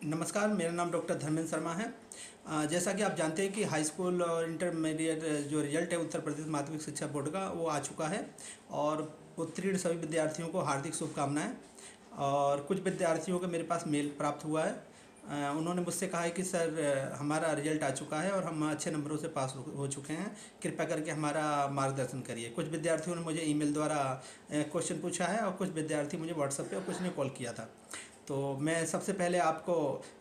नमस्कार, मेरा नाम डॉक्टर धर्मेंद्र शर्मा है। जैसा कि आप जानते हैं कि हाई स्कूल और इंटरमीडिएट जो रिजल्ट है उत्तर प्रदेश माध्यमिक शिक्षा बोर्ड का वो आ चुका है और उत्तीर्ण सभी विद्यार्थियों को हार्दिक शुभकामनाएं। और कुछ विद्यार्थियों का मेरे पास मेल प्राप्त हुआ है। उन्होंने मुझसे कहा है कि सर हमारा रिजल्ट आ चुका है और हम अच्छे नंबरों से पास हो चुके हैं, कृपया करके हमारा मार्गदर्शन करिए। कुछ विद्यार्थियों ने मुझे ईमेल द्वारा क्वेश्चन पूछा है और कुछ विद्यार्थी मुझे व्हाट्सएप पे और कुछ ने कॉल किया था। तो मैं सबसे पहले आपको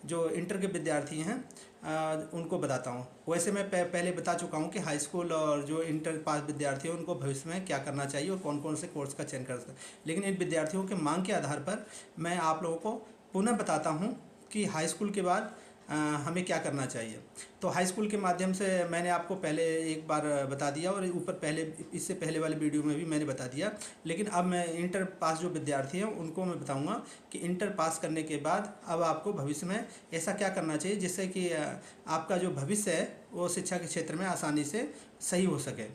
जो इंटर के विद्यार्थी हैं उनको बताता हूँ। वैसे मैं पहले बता चुका हूँ कि हाई स्कूल और जो इंटर पास विद्यार्थी हैं उनको भविष्य में क्या करना चाहिए और कौन कौन से कोर्स का चयन कर सकते हैं, लेकिन इन विद्यार्थियों के मांग के आधार पर मैं आप लोगों को पुनः बताता हूँ कि हाई स्कूल के बाद हमें क्या करना चाहिए। तो हाई स्कूल के माध्यम से मैंने आपको पहले एक बार बता दिया और ऊपर पहले इससे पहले वाले वीडियो में भी मैंने बता दिया, लेकिन अब मैं इंटर पास जो विद्यार्थी हैं उनको मैं बताऊंगा कि इंटर पास करने के बाद अब आपको भविष्य में ऐसा क्या करना चाहिए जिससे कि आपका जो भविष्य है वो शिक्षा के क्षेत्र में आसानी से सही हो सके।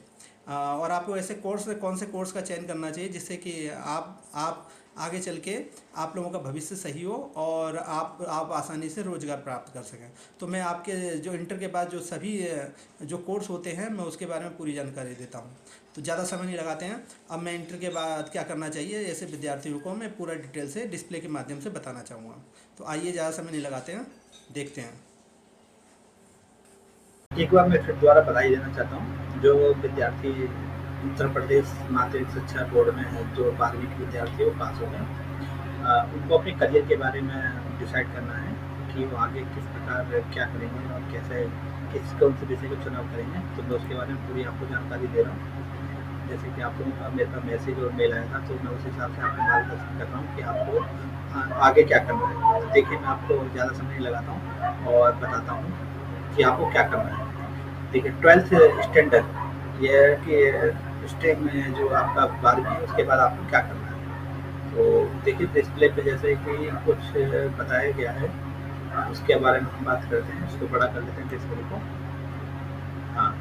और आपको ऐसे कोर्स कौन से कोर्स का चयन करना चाहिए जिससे कि आप आगे चल के आप लोगों का भविष्य सही हो और आप आसानी से रोज़गार प्राप्त कर सकें। तो मैं आपके जो इंटर के बाद जो सभी जो कोर्स होते हैं मैं उसके बारे में पूरी जानकारी देता हूँ। तो ज़्यादा समय नहीं लगाते हैं, अब मैं इंटर के बाद क्या करना चाहिए ऐसे विद्यार्थियों को मैं पूरा डिटेल से डिस्प्ले के माध्यम से बताना चाहूँगा। तो आइए, ज़्यादा समय नहीं लगाते हैं, देखते हैं। एक बार मैं फिर दोबारा बधाई देना चाहता हूँ जो विद्यार्थी उत्तर प्रदेश माध्यमिक शिक्षा बोर्ड में है, जो 12वीं के विद्यार्थी वो पास हो गए, उनको अपने करियर के बारे में डिसाइड करना है कि वो आगे किस प्रकार क्या करेंगे और कैसे किस कौन से विषय का चुनाव करेंगे। तो मैं उसके बारे में पूरी आपको जानकारी दे रहा हूँ। जैसे कि आप लोगों का मेरे पास मैसेज और मेल आया था, तो मैं उस हिसाब से आपको मार्गदर्शन कर रहा हूँ कि आपको आगे क्या करना है। तो देखिए, मैं आपको ज़्यादा समय नहीं लगाता हूँ और बताता हूँ कि आपको क्या करना है। देखिए, 12th स्टैंडर्ड ये है कि स्ट्रीम में जो आपका 12वीं है उसके बाद आपको क्या करना है। तो देखिए, डिस्प्ले पे जैसे कि कुछ बताया गया है, उसके बारे में हम बात करते हैं। उसको बड़ा कर लेते हैं डिस्प्ले को। हाँ,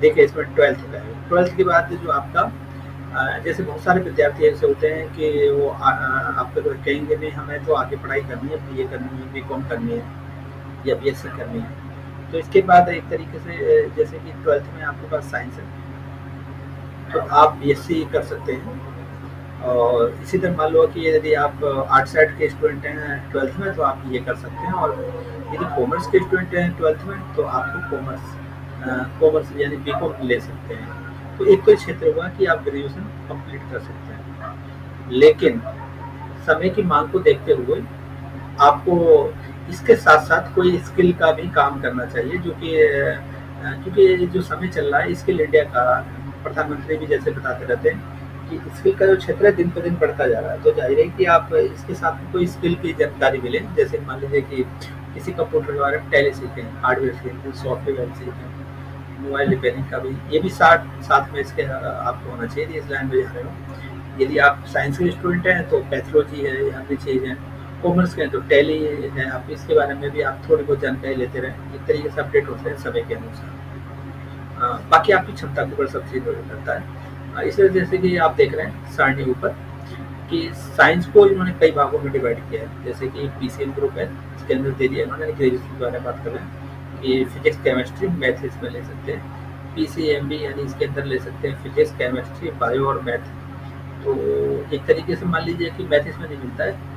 देखिए इसमें 12th का है। 12th के बाद जो आपका जैसे बहुत सारे विद्यार्थी ऐसे होते हैं कि वो आपको कहेंगे नहीं हमें तो आगे पढ़ाई करनी है, बीए करनी है, बीकॉम करनी है या बीएससी करनी है। तो इसके बाद एक तरीके से जैसे कि 12th में आपके पास साइंस है तो आप बीएससी कर सकते हैं। और इसी तरह मान लो कि यदि आप आर्ट साइड के स्टूडेंट हैं 12th में तो आप ये कर सकते हैं। और यदि कॉमर्स के स्टूडेंट हैं 12th में तो आपको कॉमर्स यानी बीकॉम ले सकते हैं। तो एक तो क्षेत्र हुआ कि आप ग्रेजुएशन कंप्लीट कर सकते हैं, लेकिन समय की मांग को देखते हुए आपको इसके साथ साथ कोई स्किल का भी काम करना चाहिए, जो कि क्योंकि जो समय चल रहा है स्किल इंडिया का, प्रधानमंत्री भी जैसे बताते रहते हैं कि स्किल का जो क्षेत्र है दिन पर दिन बढ़ता जा रहा है। तो जाहिर है कि आप इसके साथ में कोई स्किल की जानकारी मिले, जैसे मान लीजिए कि किसी कंप्यूटर के बारे में टैली सीखें, हार्डवेयर सीखें, सॉफ्टवेयर सीखें, मोबाइल रिपेयरिंग का भी, ये भी साथ में इसके आपको होना चाहिए इस लाइन में जा रहे हो। यदि आप साइंस के स्टूडेंट हैं तो पैथोलॉजी है या अन्य चीज़ है। कॉमर्स के तो टैली है, आप इसके बारे में भी आप थोड़ी बहुत जानकारी लेते रहें, एक तरीके से अपडेट होते हैं समय के अनुसार। बाकी आपकी क्षमता के ऊपर सब चीज़ निर्भर करता है। इसलिए जैसे कि आप देख रहे हैं सारणी ऊपर कि साइंस को इन्होंने कई भागों में डिवाइड किया है। जैसे कि पीसीएम ग्रुप है, इसके अंदर दे दिया इन्होंने ग्रेजुएशन के बारे में बात कर रहे हैं कि फिजिक्स केमिस्ट्री मैथ इसमें ले सकते हैं। पीसीएमबी यानी इसके अंदर ले सकते हैं फिजिक्स केमिस्ट्री बायो और मैथ। तो एक तरीके से मान लीजिए कि मैथ इसमें नहीं मिलता है,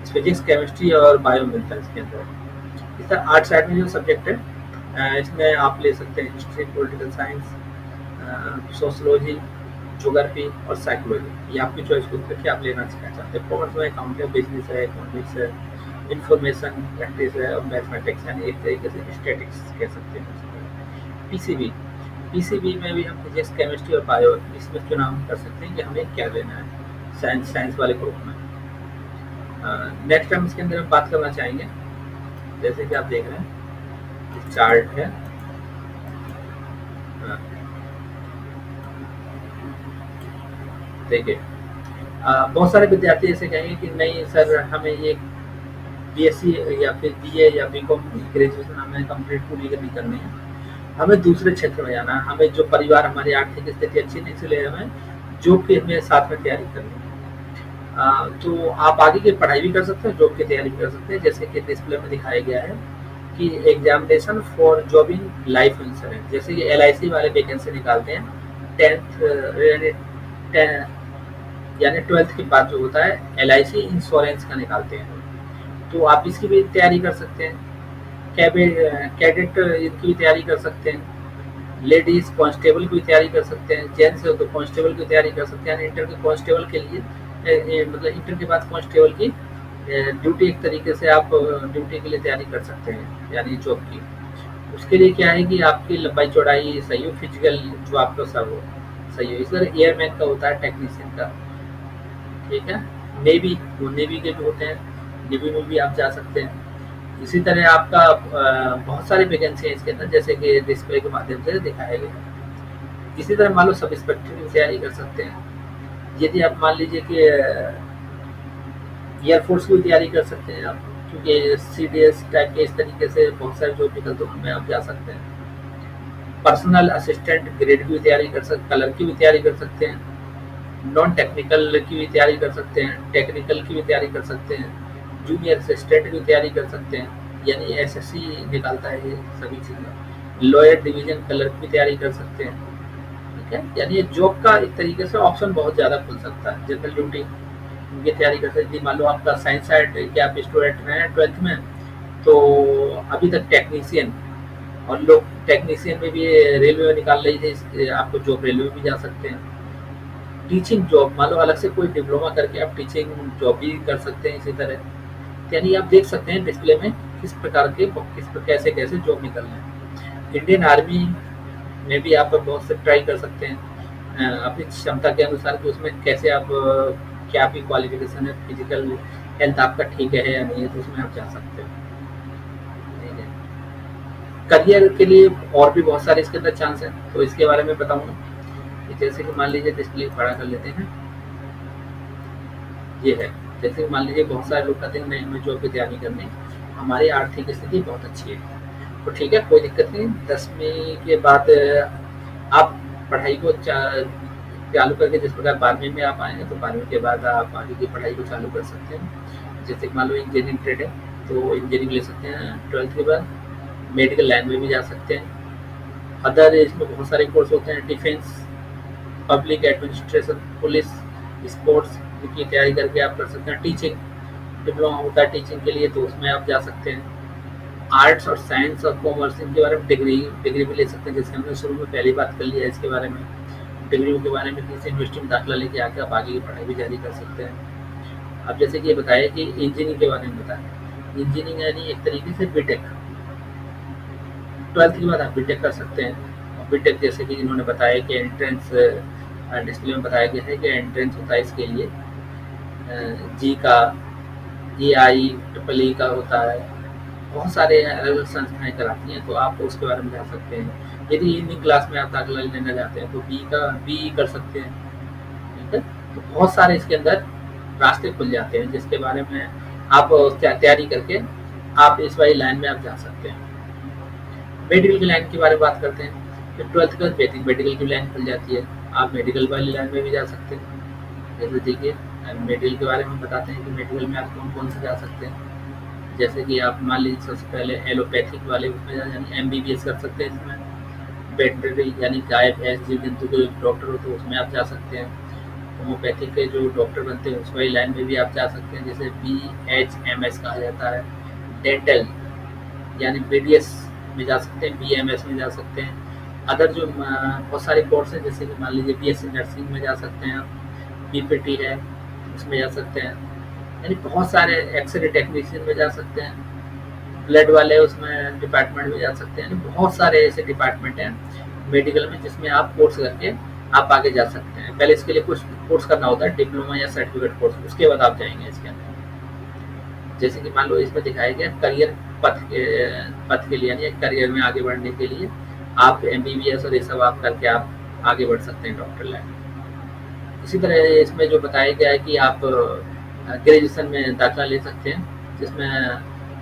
फिजिक्स केमिस्ट्री और बायो मिलता है इसके अंदर। इस तरह आर्ट साइड में जो सब्जेक्ट है इसमें आप ले सकते हैं history, political science, sociology, geography और साइकोलॉजी। ये आपकी चॉइस को करके आप लेना चाहते हैं। कॉमर्स में अकाउंट है, बिजनेस है, इकोनॉमिक्स है, इंफॉर्मेशन प्रैक्टिस है और मैथमेटिक्स, यानी एक तरीके से स्टैटिक्स कह सकते हैं। पीसीबी पीसीबी में भी हम फिजिक्स केमिस्ट्री और बायो इसमें चुनाव कर सकते हैं कि हमें क्या लेना है साइंस वाले ग्रुप में। नेक्स्ट हम इसके अंदर हम बात करना चाहेंगे, जैसे कि आप देख रहे हैं चार्ट है। देखिए, बहुत सारे विद्यार्थी ऐसे कहेंगे कि नहीं सर हमें ये बीएससी या फिर बीए या बीकॉम ग्रेजुएशन हमें कंप्लीट पूरी नहीं करनी है, हमें दूसरे क्षेत्र में जाना है, हमें जो परिवार हमारी आर्थिक स्थिति अच्छी नहीं, इसलिए हमें जॉब की हमें साथ में तैयारी करनी है। तो आप आगे की पढ़ाई भी कर सकते हैं, जॉब की तैयारी भी कर सकते हैं। जैसे कि डिस्प्ले में दिखाया गया है कि examination for job in life insurance, जैसे कि LIC वाले वैकेंसी निकालते हैं 10th यानी 12th के बाद जो होता है LIC इंश्योरेंस का निकालते हैं, तो आप इसकी भी तैयारी कर सकते हैं। कैडेट इनकी भी तैयारी कर सकते हैं। लेडीज कांस्टेबल की भी तैयारी कर सकते हैं। जेंट्स है तो कांस्टेबल की तैयारी कर सकते हैं। इंटर के कांस्टेबल के लिए मतलब इंटर के बाद कांस्टेबल की ड्यूटी एक तरीके से आप ड्यूटी के लिए तैयारी कर सकते हैं, यानी जॉब की। उसके लिए क्या है कि आपकी लंबाई चौड़ाई सही हो, फिजिकल जो आपका सब हो सही हो। इस तरह एयरमैन का होता है, टेक्नीशियन का, ठीक है। नेवी, वो नेवी के जो होते हैं, नेवी में भी आप जा सकते हैं। इसी तरह आपका बहुत सारी वैकेंसी है इसके अंदर, जैसे कि डिस्प्ले के माध्यम से दिखाया गया। इसी तरह मान लो सब इंस्पेक्टर की तैयारी कर सकते हैं। यदि आप मान लीजिए कि एयरफोर्स की तैयारी कर सकते हैं आप, क्योंकि CDS टाइप के इस तरीके से बहुत सारे जो निकलते हैं उनमें आप जा सकते हैं। पर्सनल असिस्टेंट ग्रेड की भी तैयारी कर सकते, कलर की भी तैयारी कर सकते हैं। नॉन टेक्निकल की भी तैयारी कर सकते हैं, टेक्निकल की भी तैयारी कर सकते हैं, जूनियर असिस्टेंट की तैयारी कर सकते हैं, यानी SSC निकालता है ये सभी चीज़ें। लॉयर डिवीजन कलर की भी तैयारी कर सकते हैं, ठीक है। यानी ये जॉब का एक तरीके से ऑप्शन बहुत ज़्यादा खुल सकता है। जनरल ड्यूटी की तैयारी कर सकते हैं। मान लो आपका साइंस साइड के आप स्टूडेंट हैं 12th में, तो अभी तक टेक्नीशियन, और लोग टेक्नीशियन में भी रेलवे में निकाल रही थी, आपको जॉब रेलवे में भी जा सकते हैं। टीचिंग जॉब, मान लो अलग से कोई डिप्लोमा करके आप टीचिंग जॉब भी कर सकते हैं इसी तरह। यानी आप देख सकते हैं डिस्प्ले में किस प्रकार के कैसे कैसे जॉब निकल रहे हैं। इंडियन आर्मी में भी आप बहुत से ट्राई कर सकते हैं अपनी क्षमता के अनुसार कि उसमें कैसे आप क्या आपकी क्वालिफिकेशन है, फिजिकल हेल्थ आपका ठीक है या नहीं है, तो उसमें आप जा सकते हैं। ठीक है। करियर के लिए और भी बहुत सारे इसके अंदर चांस हैं, तो इसके बारे में बताऊंगा। जैसे कि मान लीजिए डिस्प्ले बड़ा कर लेते हैं, ये है। जैसे कि मान लीजिए बहुत सारे लोग कहते हैं नहीं हमें जॉब की तैयारी करनी, हमारी आर्थिक स्थिति बहुत अच्छी है, तो ठीक है, कोई दिक्कत नहीं। 10वीं के बाद आप पढ़ाई को चालू करके, जिस प्रकार 12वीं में आप आएंगे तो 12वीं के बाद आप आगे की पढ़ाई को चालू कर सकते हैं। जैसे कि मान लो इंजीनियरिंग ट्रेड है तो इंजीनियरिंग ले सकते हैं 12th के बाद। मेडिकल लाइन में भी जा सकते हैं। अदर इसमें बहुत सारे कोर्स होते हैं, defence, public administration, police, sports की तैयारी करके आप कर सकते हैं। टीचिंग डिप्लोमा होता है टीचिंग के लिए, तो उसमें आप जा सकते हैं। आर्ट्स और साइंस और कॉमर्स इनके बारे में डिग्री भी ले सकते हैं, जैसे हमने शुरू में पहली बात कर लिया है इसके बारे में। डिग्री के बारे में किसी यूनिवर्सिटी में दाखिला लेके आके आप आगे की पढ़ाई भी जारी कर सकते हैं। अब जैसे कि ये बताया कि इंजीनियरिंग के बारे में बताया, इंजीनियरिंग यानी एक तरीके से बीटेक। 12th के बाद आप बीटेक कर सकते हैं। बीटेक जैसे कि इन्होंने बताया कि एंट्रेंस डिस्प्ले में बताया गया है कि एंट्रेंस होता है इसके लिए जी का, EIEEE का होता है। बहुत सारे अलग अलग संस्थाएं कराती हैं, तो आप उसके बारे में जा सकते हैं। यदि इवनिंग क्लास में आप दाखिला लेना चाहते हैं तो BE कर सकते हैं, ठीक है। तो बहुत सारे इसके अंदर रास्ते खुल जाते हैं, जिसके बारे में आप तैयारी करके आप इस वाली लाइन में आप जा सकते हैं। मेडिकल की लाइन के बारे में बात करते हैं, फिर 12th के बाद मेडिकल की लाइन खुल जाती है, आप मेडिकल वाली लाइन में भी जा सकते हैं। जैसे देखिए मेडिकल के बारे में बताते हैं कि मेडिकल में आप कौन कौन से जा सकते हैं। जैसे कि आप मान लीजिए सबसे पहले एलोपैथिक वाले उसमें यानी MBBS कर सकते हैं। इसमें वेटनरी यानी गाय भैंस जीव जंतु के डॉक्टर हो तो उसमें आप जा सकते हैं। होम्योपैथिक के जो डॉक्टर बनते हैं उस वाली लाइन में भी आप जा सकते हैं, जैसे BHMS कहा जाता है। डेंटल यानी BDS में जा सकते हैं, BMS में जा सकते हैं। अदर जो बहुत सारे कोर्स हैं, जैसे कि मान लीजिए BSc नर्सिंग में जा सकते हैं आप, PPT है उसमें जा सकते हैं। यानी बहुत सारे एक्सरे टेक्नीशियन में जा सकते हैं, ब्लड वाले उसमें डिपार्टमेंट में जा सकते हैं। बहुत सारे ऐसे डिपार्टमेंट हैं मेडिकल में जिसमें आप कोर्स करके आप आगे जा सकते हैं। पहले इसके लिए कुछ कोर्स करना होता है, डिप्लोमा या सर्टिफिकेट कोर्स, उसके बाद आप जाएंगे इसके अंदर। जैसे कि मान लो इसमें दिखाया गया करियर पथ के लिए, यानी करियर में आगे बढ़ने के लिए आप MBBS और ये सब आप करके आप आगे बढ़ सकते हैं डॉक्टर लाइन। इसी तरह इसमें जो बताया गया है कि आप ग्रेजुएशन में दाखिला ले सकते हैं, जिसमें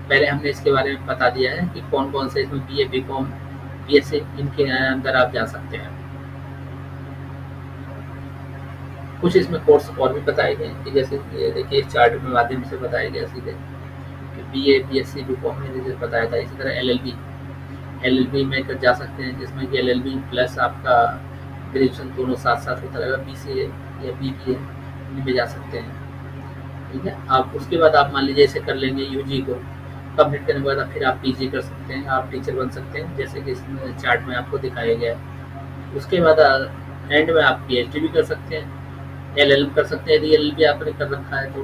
पहले हमने इसके बारे में बता दिया है कि कौन कौन से इसमें BA BCom BSc इनके अंदर आप जा सकते हैं। कुछ इसमें कोर्स और भी बताए गए हैं कि जैसे ये देखिए चार्ट के माध्यम से बताया गया सीधे कि बीए, बीएससी, बीकॉम में जैसे बताया था, इसी तरह एलएलबी में जा सकते हैं, जिसमें कि एलएलबी प्लस आपका ग्रेजुएशन दोनों साथ-साथ होता रहेगा, बीसीए या बीबीए इनमें जा सकते हैं, ठीक है। आप उसके बाद आप मान लीजिए ऐसे कर लेंगे यूजी को कंप्लीट करने के बाद फिर आप पीजी कर सकते हैं, आप टीचर बन सकते हैं, जैसे कि इसमें चार्ट में आपको दिखाया गया है। उसके बाद एंड में आप पीएचडी भी कर सकते हैं, एलएलएम कर सकते हैं, यदि एलएलबी आपने कर रखा है तो,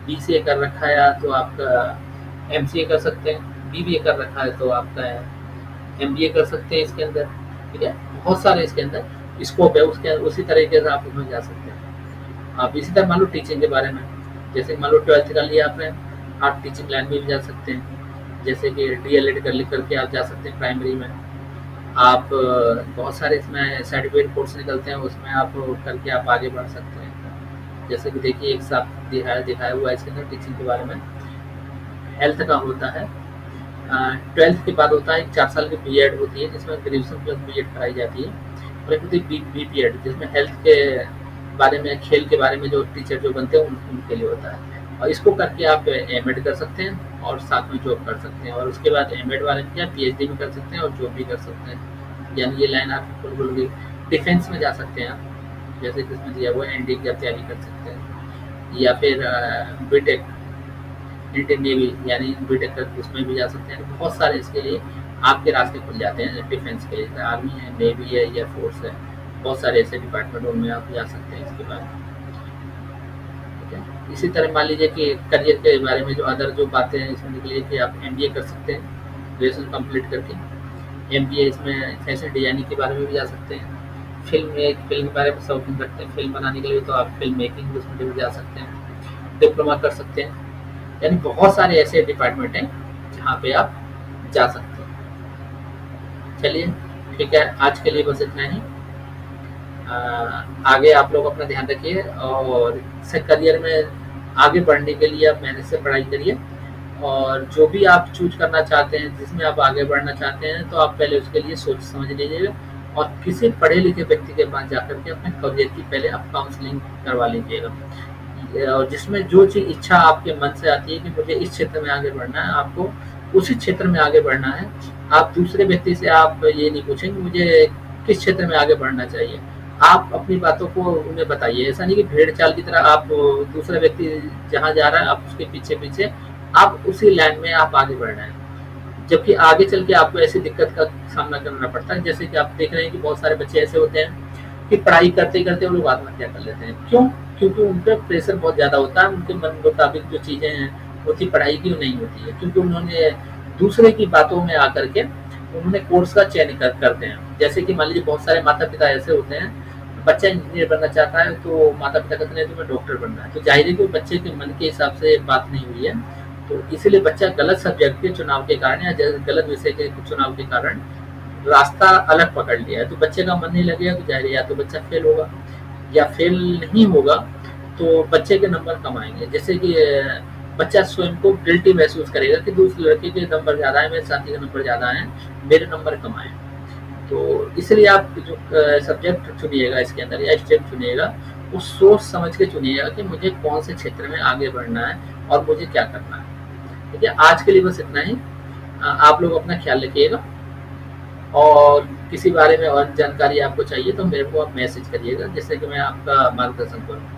बीसीए कर रखा है तो आपका एमसीए कर सकते हैं, बीबीए कर रखा है तो आपका एमबीए कर सकते हैं इसके अंदर, ठीक है। बहुत सारे इसके अंदर स्कोप है, उसके उसी तरीके से आप उसमें जा सकते हैं। आप इसी तरह मान लो टीचिंग के बारे में, जैसे मान लो 12th कर लिया आपने, आप टीचिंग लाइन में भी जा सकते हैं, जैसे कि डीएलएड करके आप जा सकते हैं प्राइमरी में। आप बहुत सारे इसमें सर्टिफिकेट कोर्स निकलते हैं, उसमें आप करके आप आगे बढ़ सकते हैं। जैसे कि देखिए एक साथ दिखाया हुआ है इसके अंदर टीचिंग के बारे में। हेल्थ का होता है 12th के बाद होता है 4 साल की बीएड होती है, जिसमें ग्रेजुएशन प्लस बीएड कराई जाती है, और एक होती है बीपीएड, जिसमें हेल्थ के बारे में, खेल के बारे में जो टीचर जो बनते हैं उनके लिए होता है। और इसको करके आप एमएड कर सकते हैं और साथ में जॉब कर सकते हैं, और उसके बाद एमएड वाले क्या पीएचडी भी कर सकते हैं और जॉब भी कर सकते हैं। यानी ये लाइन आपकी खुल गई। डिफेंस में जा सकते हैं आप, जैसे कि इसमें दिया हुआ है एनडी की तैयारी कर सकते हैं, या फिर बीटेक इंडियन नेवी यानी बीटेक कर उसमें भी जा सकते हैं। बहुत सारे इसके लिए आपके रास्ते खुल जाते हैं डिफेंस के लिए, आर्मी है, नेवी है, एयरफोर्स है, बहुत सारे ऐसे डिपार्टमेंट उनमें आप जा सकते हैं इसके बाद, ठीक है। इसी तरह मान लीजिए कि करियर के बारे में जो अदर जो बातें हैं इसमें निकली कि आप एमबीए कर सकते हैं ग्रेजुएशन कंप्लीट करके, एमबीए इसमें फैशन डिजाइनिंग के बारे में भी जा सकते हैं। फिल्म के बारे में शौकीन रखते हैं फिल्म बनाने के लिए तो आप फिल्म मेकिंग उसमें भी जा सकते हैं, डिप्लोमा कर सकते हैं। यानी बहुत सारे ऐसे डिपार्टमेंट हैं जहाँ पे आप जा सकते हैं। चलिए ठीक है, आज के लिए बस इतना ही। आगे आप लोग अपना ध्यान रखिए और करियर में आगे बढ़ने के लिए आप मेहनत से पढ़ाई करिए, और जो भी आप चूज करना चाहते हैं, जिसमें आप आगे बढ़ना चाहते हैं, तो आप पहले उसके लिए सोच समझ लीजिएगा और किसी पढ़े लिखे व्यक्ति के पास जाकर के अपने करियर की पहले आप काउंसलिंग करवा लीजिएगा। और जिसमें जो चीज़ इच्छा आपके मन से आती है कि मुझे इस क्षेत्र में आगे बढ़ना है, आपको उसी क्षेत्र में आगे बढ़ना है। आप दूसरे व्यक्ति से आप ये नहीं पूछेंगे मुझे किस क्षेत्र में आगे बढ़ना चाहिए, आप अपनी बातों को उन्हें बताइए। ऐसा नहीं कि भेड़ चाल की तरह आप दूसरा व्यक्ति जहाँ जा रहा है आप उसके पीछे पीछे आप उसी लाइन में आप आगे बढ़ना है, जबकि आगे चल के आपको ऐसी दिक्कत का सामना करना पड़ता है। जैसे कि आप देख रहे हैं कि बहुत सारे बच्चे ऐसे होते हैं कि पढ़ाई करते करते वो लोग आत्महत्या कर लेते हैं। क्यों? क्योंकि उन पर प्रेशर बहुत ज़्यादा होता है, उनके मन मुताबिक जो चीज़ें होती पढ़ाई की वो नहीं होती है, क्योंकि उन्होंने दूसरे की बातों में आकर के उन्होंने कोर्स का चयन करते हैं। जैसे कि मान लीजिए बहुत सारे माता पिता ऐसे होते हैं, बच्चा इंजीनियर बनना चाहता है तो माता पिता कहते हैं तुम्हें डॉक्टर बनना है, तो जाहिर है कि बच्चे के मन के हिसाब से बात नहीं हुई है, तो इसीलिए बच्चा गलत सब्जेक्ट के चुनाव के कारण या गलत विषय के चुनाव के कारण रास्ता अलग पकड़ लिया है, तो बच्चे का मन नहीं लगेगा, तो जाहिर है या तो बच्चा फेल होगा, या फेल नहीं होगा तो बच्चे के नंबर कम आएंगे। जैसे कि बच्चा स्वयं को गिल्टी महसूस करेगा कि दूसरे लड़के के नंबर ज़्यादा है, मेरे साथी के नंबर ज़्यादा है, मेरे नंबर कम आए। तो इसलिए आप जो सब्जेक्ट चुनिएगा इसके अंदर या स्ट्रीम चुनिएगा, वो सोच समझ के चुनिएगा कि मुझे कौन से क्षेत्र में आगे बढ़ना है और मुझे क्या करना है। ठीक है, आज के लिए बस इतना ही। आप लोग अपना ख्याल रखिएगा, और किसी बारे में और जानकारी आपको चाहिए तो मेरे को आप मैसेज करिएगा, जिससे कि मैं आपका मार्गदर्शन करूँ।